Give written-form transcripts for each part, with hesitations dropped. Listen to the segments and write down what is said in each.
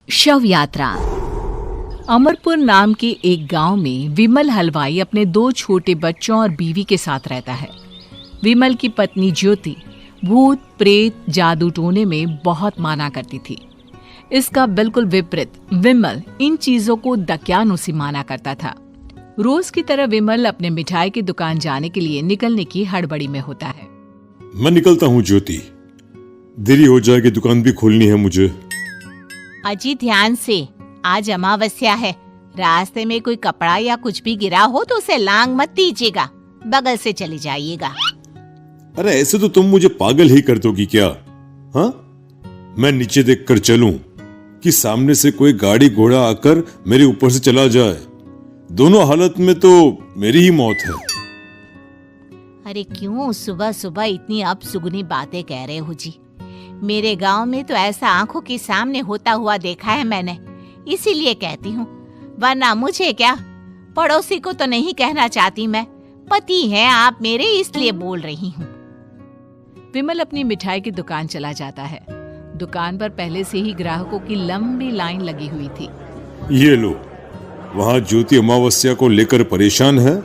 शव यात्रा। अमरपुर नाम के एक गांव में विमल हलवाई अपने 2 छोटे बच्चों और बीवी के साथ रहता है। विमल की पत्नी ज्योति भूत प्रेत जादू टोने में बहुत माना करती थी। इसका बिल्कुल विपरीत विमल इन चीजों को दक्यानुसी माना करता था। रोज की तरह विमल अपने मिठाई की दुकान जाने के लिए निकलने की हड़बड़ी में होता है। मैं निकलता हूँ ज्योति, देरी हो जाएगी, दुकान भी खोलनी है मुझे। अजी ध्यान से, आज अमावस्या है। रास्ते में कोई कपड़ा या कुछ भी गिरा हो तो उसे लांग मत दीजिएगा, बगल से चले जाइएगा। अरे ऐसे तो तुम मुझे पागल ही कर दोगी क्या? हाँ, मैं नीचे देखकर चलूं कि सामने से कोई गाड़ी घोड़ा आकर मेरे ऊपर से चला जाए? दोनों हालत में तो मेरी ही मौत है। अरे क्यों सुबह सुबह इतनी अपसुगनी बातें कह रहे हो जी? मेरे गांव में तो ऐसा आंखों के सामने होता हुआ देखा है मैंने, इसीलिए कहती हूँ, वरना मुझे क्या, पड़ोसी को तो नहीं कहना चाहती मैं। पति हैं आप मेरे, इसलिए बोल रही हूँ। विमल अपनी मिठाई की दुकान चला जाता है। दुकान पर पहले से ही ग्राहकों की लंबी लाइन लगी हुई थी। ये लो, वहाँ ज्योति अमावस्या को लेकर परेशान है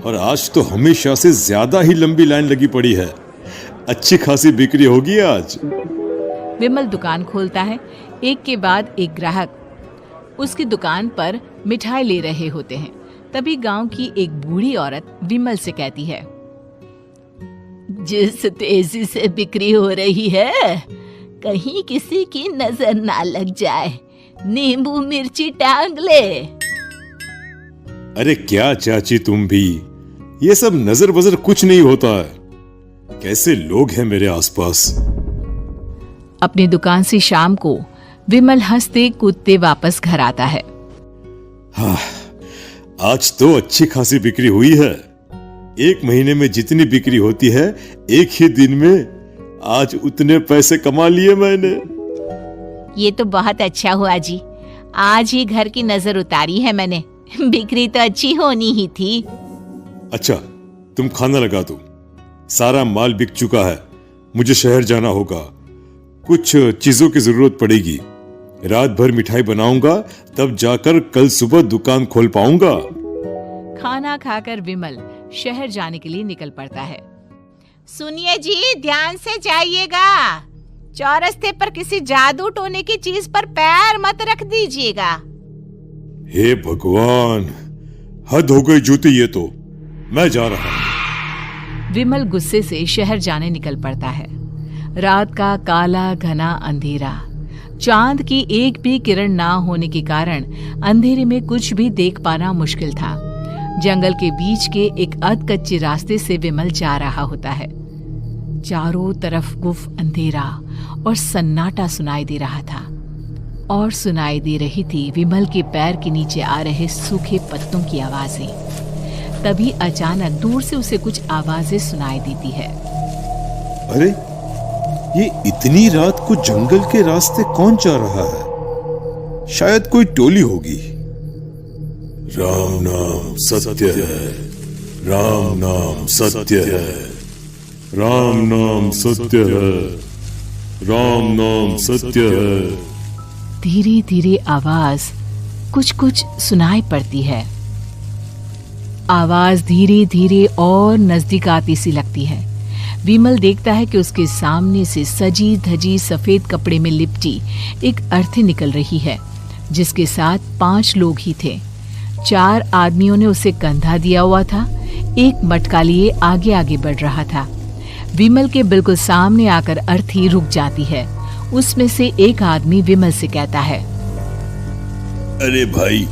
और आज तो हमेशा से ज्यादा ही लंबी लाइन लगी पड़ी है। अच्छी खासी बिक्री होगी आज। विमल दुकान खोलता है। एक के बाद एक ग्राहक उसकी दुकान पर मिठाई ले रहे होते हैं। तभी गांव की एक बूढ़ी औरत विमल से कहती है, जिस तेजी से बिक्री हो रही है, कहीं किसी की नजर ना लग जाए, नींबू मिर्ची टांग ले। अरे क्या चाची तुम भी, ये सब नजर बजर कुछ नहीं होता है। कैसे लोग हैं मेरे आसपास। अपनी दुकान से शाम को विमल हंसते कूदते वापस घर आता है। हाँ, आज तो अच्छी खासी बिक्री हुई है। एक महीने में जितनी बिक्री होती है, एक ही दिन में आज उतने पैसे कमा लिए मैंने। ये तो बहुत अच्छा हुआ जी, आज ही घर की नजर उतारी है मैंने। बिक्री तो अच्छी होनी ही थी। अच्छा, तुम खाना लगा दो, सारा माल बिक चुका है। मुझे शहर जाना होगा, कुछ चीजों की जरूरत पड़ेगी। रात भर मिठाई बनाऊंगा, तब जाकर कल सुबह दुकान खोल पाऊंगा। खाना खाकर विमल शहर जाने के लिए निकल पड़ता है। सुनिए जी, ध्यान से जाइएगा। चौरस्ते पर किसी जादू टोने की चीज पर पैर मत रख दीजिएगा। हे भगवान, हद हो गई ज्योति, ये तो मैं जा रहा हूं। विमल गुस्से से शहर जाने निकल पड़ता है। रात का काला घना अंधेरा, चांद की एक भी किरण ना होने के कारण अंधेरे में कुछ भी देख पाना मुश्किल था। जंगल के बीच के एक अधकच्चे रास्ते से विमल जा रहा होता है। चारों तरफ गुफ अंधेरा और सन्नाटा सुनाई दे रहा था, और सुनाई दे रही थी विमल के पैर के नीचे आ रहे सूखे पत्तों की आवाजें। तभी अचानक दूर से उसे कुछ आवाजें सुनाई देती है। अरे, ये इतनी रात को जंगल के रास्ते कौन जा रहा है? शायद कोई टोली होगी। राम नाम सत्य है, राम नाम सत्य है, राम नाम सत्य है, राम नाम सत्य है। धीरे धीरे आवाज कुछ कुछ सुनाई पड़ती है। आवाज धीरे धीरे और नजदीक आती सी लगती है। विमल देखता है कि उसके सामने से सजी धजी सफेद कपड़े में लिपटी एक अर्थी निकल रही है, जिसके साथ 5 लोग ही थे। 4 आदमियों ने उसे कंधा दिया हुआ था। एक मटका लिए आगे आगे बढ़ रहा था। विमल के बिल्कुल सामने आकर अर्थी रुक जाती है। उसमें से एक आदमी विमल से कहता है, अरे भाई,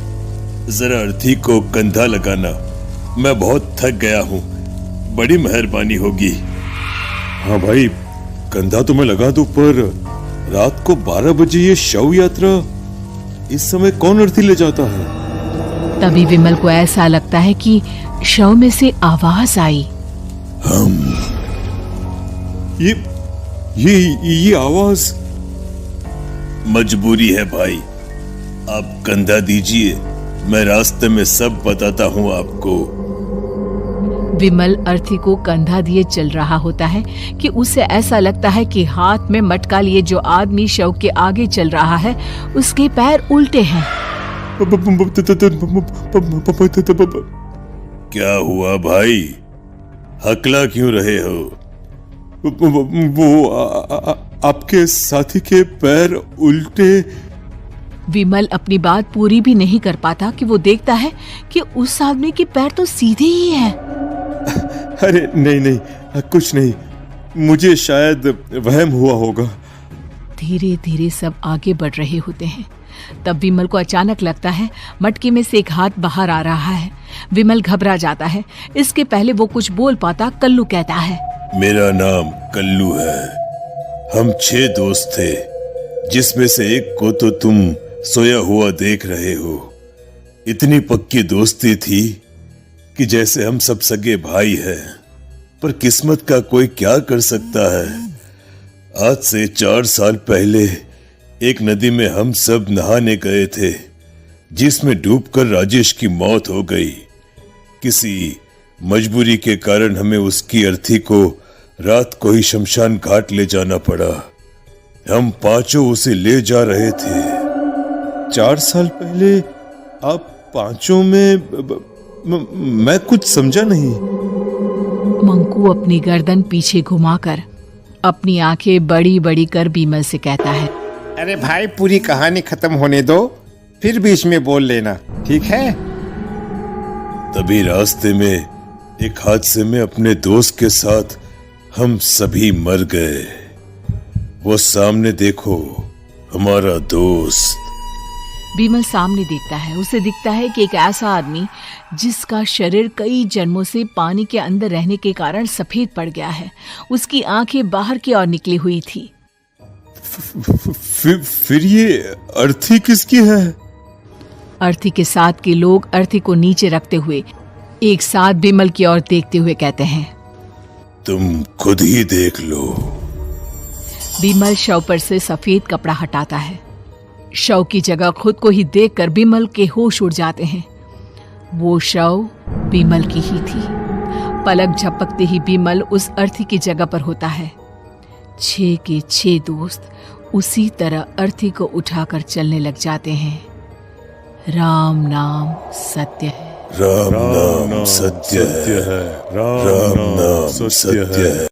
जरा अर्थी को कंधा लगाना, मैं बहुत थक गया हूँ, बड़ी मेहरबानी होगी। हाँ भाई, कंधा तो मैं लगा दूं, पर रात को 12 बजे ये शव यात्रा, इस समय कौन अर्थी ले जाता है? तभी विमल को ऐसा लगता है कि शव में से आवाज आई, ये आवाज। मजबूरी है भाई, आप कंधा दीजिए, मैं रास्ते में सब बताता हूँ आपको। विमल अर्थी को कंधा दिए चल रहा होता है कि उसे ऐसा लगता है कि हाथ में मटका लिए जो आदमी शव के आगे चल रहा है उसके पैर उल्टे हैं। क्या हुआ भाई, हकला क्यों रहे हो? वो आपके साथी के पैर उल्टे। विमल अपनी बात पूरी भी नहीं कर पाता कि वो देखता है कि उस आदमी के पैर तो सीधे ही हैं। अरे नहीं, कुछ नहीं, मुझे शायद वहम हुआ होगा। धीरे धीरे सब आगे बढ़ रहे होते हैं। तब विमल को अचानक लगता है मटके में से एक हाथ बाहर आ रहा है। विमल घबरा जाता है। इसके पहले वो कुछ बोल पाता, कल्लू कहता है, मेरा नाम कल्लू है। हम 6 दोस्त थे, जिसमें से एक को तो तुम सोया हुआ देख रहे हो। इतनी पक्की दोस्ती थी कि जैसे हम सब सगे भाई हैं। पर किस्मत का कोई क्या कर सकता है। आज से 4 साल पहले एक नदी में हम सब नहाने गए थे, जिसमें डूबकर राजेश की मौत हो गई। किसी मजबूरी के कारण हमें उसकी अर्थी को रात को ही शमशान घाट ले जाना पड़ा। हम 5 उसे ले जा रहे थे। 4 साल पहले आप 5 में मैं कुछ समझा नहीं। मंकू अपनी गर्दन पीछे घुमाकर अपनी आंखें बड़ी बड़ी कर बीमल से कहता है, अरे भाई, पूरी कहानी खत्म होने दो, फिर बीच में बोल लेना, ठीक है? तभी रास्ते में एक हादसे में अपने दोस्त के साथ हम सभी मर गए। वो सामने देखो, हमारा दोस्त। बीमल सामने देखता है। उसे दिखता है कि एक ऐसा आदमी जिसका शरीर कई जन्मों से पानी के अंदर रहने के कारण सफेद पड़ गया है। उसकी आंखें बाहर की ओर निकली हुई थी। फिर ये अर्थी किसकी है? अर्थी के साथ के लोग अर्थी को नीचे रखते हुए एक साथ बीमल की ओर देखते हुए कहते हैं, तुम खुद ही देख लो। बीमल शव पर से सफेद कपड़ा हटाता है। शव की जगह खुद को ही देखकर बीमल के होश उड़ जाते हैं। वो शव बीमल की ही थी। पलक झपकते ही बीमल उस अर्थी की जगह पर होता है। 6 के 6 दोस्त उसी तरह अर्थी को उठाकर चलने लग जाते हैं। राम नाम सत्य है। राम नाम सत्य है। राम नाम सत्य है।